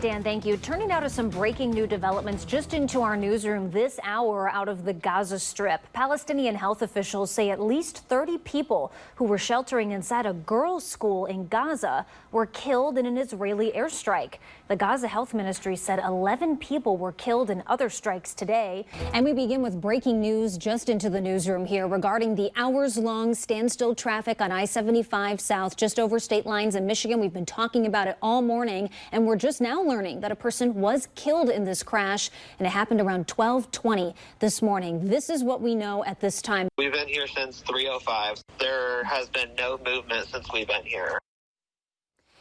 Dan, thank you. Turning now to some breaking new developments just into our newsroom this hour out of the Gaza Strip. Palestinian health officials say at least 30 people who were sheltering inside a girls' school in Gaza were killed in an Israeli airstrike. The Gaza Health Ministry said 11 people were killed in other strikes today. And we begin with breaking news just into the newsroom here regarding the hours-long standstill traffic on I-75 South just over state lines in Michigan. We've been talking about it all morning, and we're just now learning that a person was killed in this crash, and it happened around 12:20 this morning. This is what we know at this time. We've been here since 3:05. There has been no movement since we've been here.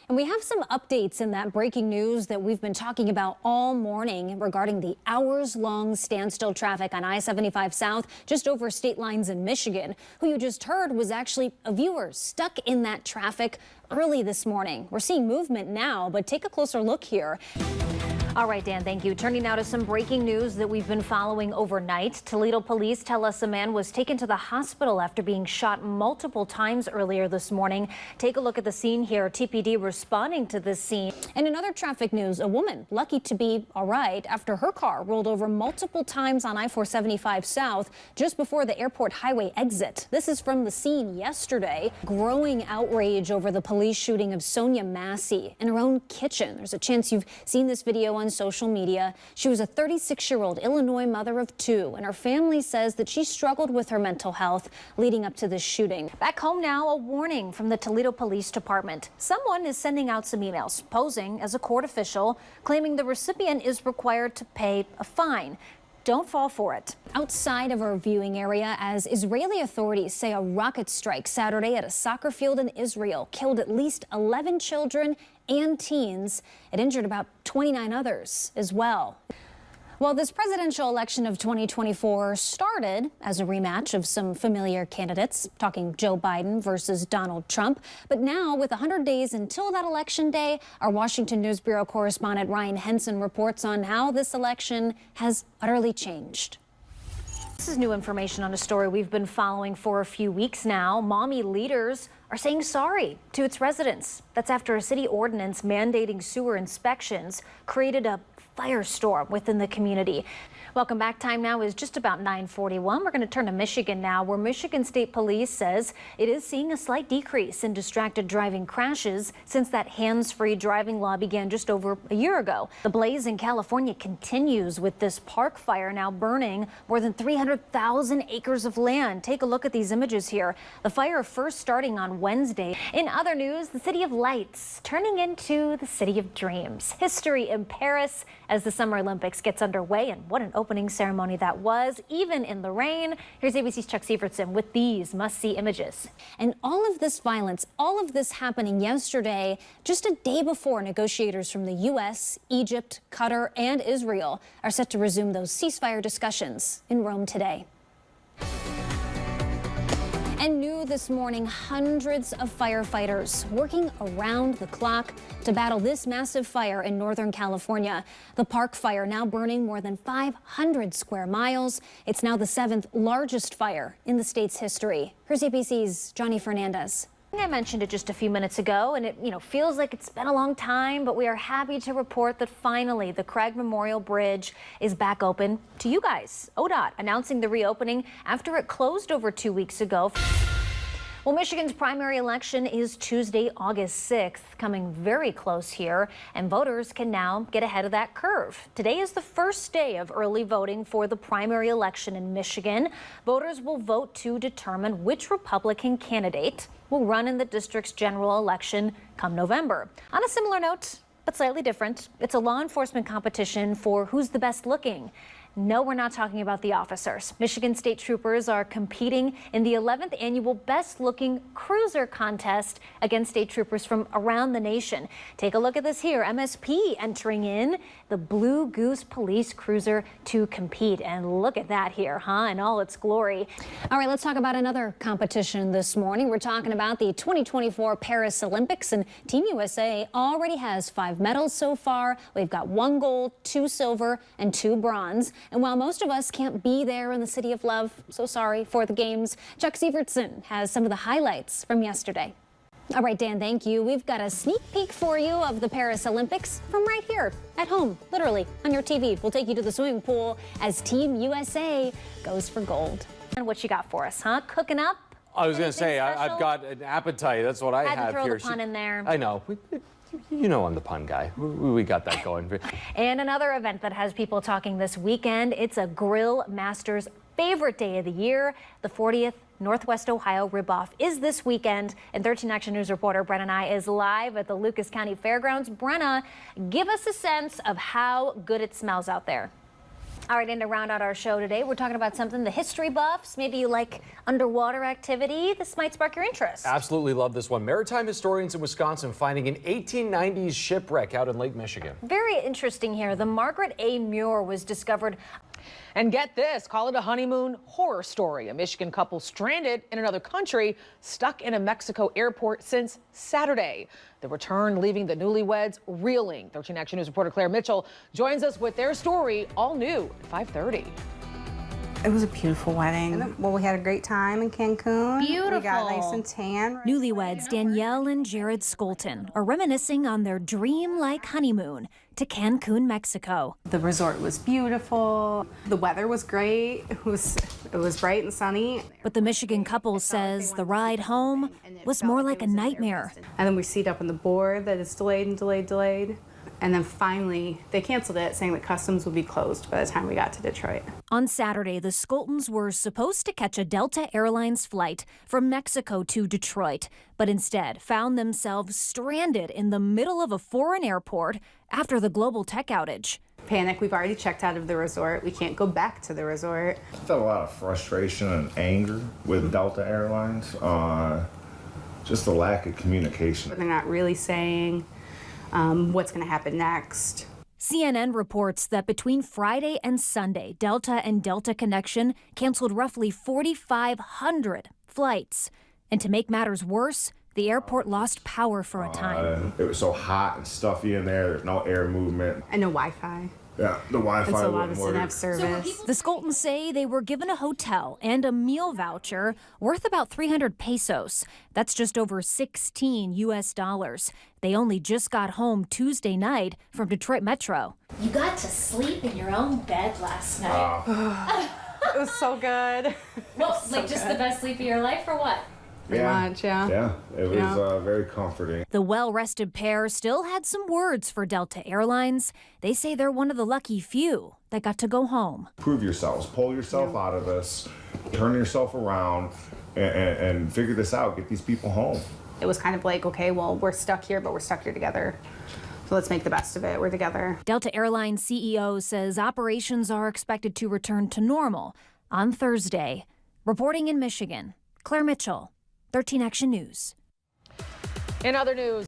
And we have some updates in that breaking news that we've been talking about all morning regarding the hours-long standstill traffic on I-75 South just over state lines in Michigan. Who you just heard was actually a viewer stuck in that traffic early this morning. We're seeing movement now, but take a closer look here. All right, Dan, thank you. Turning now to some breaking news that we've been following overnight. Toledo police tell us a man was taken to the hospital after being shot multiple times earlier this morning. Take a look at the scene here. TPD responding to this scene. And in other traffic news, a woman lucky to be all right after her car rolled over multiple times on I-475 South just before the airport highway exit. This is from the scene yesterday. Growing outrage over the police shooting of Sonia Massey in her own kitchen. There's a chance you've seen this video on social media. She was a 36-year-old Illinois mother of two, and her family says that she struggled with her mental health leading up to this shooting. Back home now, a warning from the Toledo Police Department. Someone is sending out some emails posing as a court official, claiming the recipient is required to pay a fine. Don't fall for it. Outside of our viewing area, as Israeli authorities say a rocket strike Saturday at a soccer field in Israel killed at least 11 children and teens. It injured about 29 others as well. Well, this presidential election of 2024 started as a rematch of some familiar candidates, talking Joe Biden versus Donald Trump. But now, with 100 days until that election day, our Washington News Bureau correspondent Ryan Henson reports on how this election has utterly changed. This is new information on a story we've been following for a few weeks now. Mommy leaders are saying sorry to its residents. That's after a city ordinance mandating sewer inspections created a firestorm within the community. Welcome back. Time now is just about 9:41. We're going to turn to Michigan now, where Michigan State Police says it is seeing a slight decrease in distracted driving crashes since that hands-free driving law began just over a year ago. The blaze in California continues with this park fire now burning more than 300,000 acres of land. Take a look at these images here. The fire first starting on Wednesday. In other news, the City of Lights turning into the City of Dreams. History in Paris as the Summer Olympics gets underway, and what an opening ceremony that was, even in the rain. Here's ABC's Chuck Sievertson with these must-see images. And all of this violence, all of this happening yesterday, just a day before negotiators from the U.S., Egypt, Qatar, and Israel are set to resume those ceasefire discussions in Rome today. And new this morning, hundreds of firefighters working around the clock to battle this massive fire in Northern California. The park fire now burning more than 500 square miles. It's now the 7th largest fire in the state's history. Here's ABC's Johnny Fernandez. I mentioned it just a few minutes ago, and it feels like it's been a long time, but we are happy to report that finally the Craig Memorial Bridge is back open to you guys. ODOT announcing the reopening after it closed over 2 weeks ago. Well, Michigan's primary election is Tuesday, August 6th, coming very close here, and voters can now get ahead of that curve. Today is the first day of early voting for the primary election in Michigan. Voters will vote to determine which Republican candidate will run in the district's general election come November. On a similar note, but slightly different, it's a law enforcement competition for who's the best looking. No, we're not talking about the officers. Michigan State Troopers are competing in the 11th annual Best Looking Cruiser contest against state troopers from around the nation. Take a look at this here. MSP entering in the Blue Goose Police Cruiser to compete. And look at that here, in all its glory. All right, let's talk about another competition this morning. We're talking about the 2024 Paris Olympics, and Team USA already has 5 medals so far. We've got 1 gold, 2 silver, and 2 bronze. And while most of us can't be there in the City of Love, so sorry for the games, Chuck Sievertson has some of the highlights from yesterday. All right, Dan, thank you. We've got a sneak peek for you of the Paris Olympics from right here at home, literally on your TV. We'll take you to the swimming pool as Team USA goes for gold. And what you got for us, huh? Cooking up? I was going to say, Anything I've special? got an appetite. That's what I Had to have throw here. the pun in there. I know. You know I'm the pun guy. We got that going. And another event that has people talking this weekend, it's a grill master's favorite day of the year. The 40th Northwest Ohio Rib-Off is this weekend, and 13 Action News reporter Brenna Nye is live at the Lucas County Fairgrounds. Brenna, give us a sense of how good it smells out there. All right, and to round out our show today, we're talking about something the history buffs. Maybe you like underwater activity. This might spark your interest. Absolutely love this one. Maritime historians in Wisconsin finding an 1890s shipwreck out in Lake Michigan. Very interesting here. The Margaret A. Muir was discovered. And get this, call it a honeymoon horror story. A Michigan couple stranded in another country, stuck in a Mexico airport since Saturday. The return leaving the newlyweds reeling. 13 Action News reporter Claire Mitchell joins us with their story, all new at 5:30. It was a beautiful wedding. Well, we had a great time in Cancun. Beautiful. We got nice and tan. Newlyweds Danielle and Jared Skolton are reminiscing on their dream-like honeymoon to Cancun, Mexico. The resort was beautiful. The weather was great. It was bright and sunny. But the Michigan couple says the ride home was more like a nightmare. And then we seat up on the board that is delayed and delayed. And then finally, they canceled it, saying that customs would be closed by the time we got to Detroit. On Saturday, the Skoltons were supposed to catch a Delta Airlines flight from Mexico to Detroit, but instead found themselves stranded in the middle of a foreign airport after the global tech outage. Panic, we've already checked out of the resort. We can't go back to the resort. I felt a lot of frustration and anger with Delta Airlines. Just the lack of communication. They're not really saying what's going to happen next. CNN reports that between Friday and Sunday, Delta and Delta Connection canceled roughly 4,500 flights. And to make matters worse, the airport lost power for a time. It was so hot and stuffy in there. There's no air movement. And no Wi-Fi. Yeah, the Wi-Fi And so a lot of wouldn't us didn't work. have service. The Skoltons say they were given a hotel and a meal voucher worth about 300 pesos. That's just over 16 US dollars. They only just got home Tuesday night from Detroit Metro. You got to sleep in your own bed last night. It was so good. Well, like just the best sleep of your life or what? Pretty much, yeah. Yeah, it was very comforting. The well-rested pair still had some words for Delta Airlines. They say they're one of the lucky few that got to go home. Prove yourselves. Pull yourself out of this. Turn yourself around and figure this out. Get these people home. It was kind of like, okay, well, we're stuck here, but we're stuck here together. So let's make the best of it. We're together. Delta Airlines CEO says operations are expected to return to normal on Thursday. Reporting in Michigan, Claire Mitchell, 13 Action News. In other news,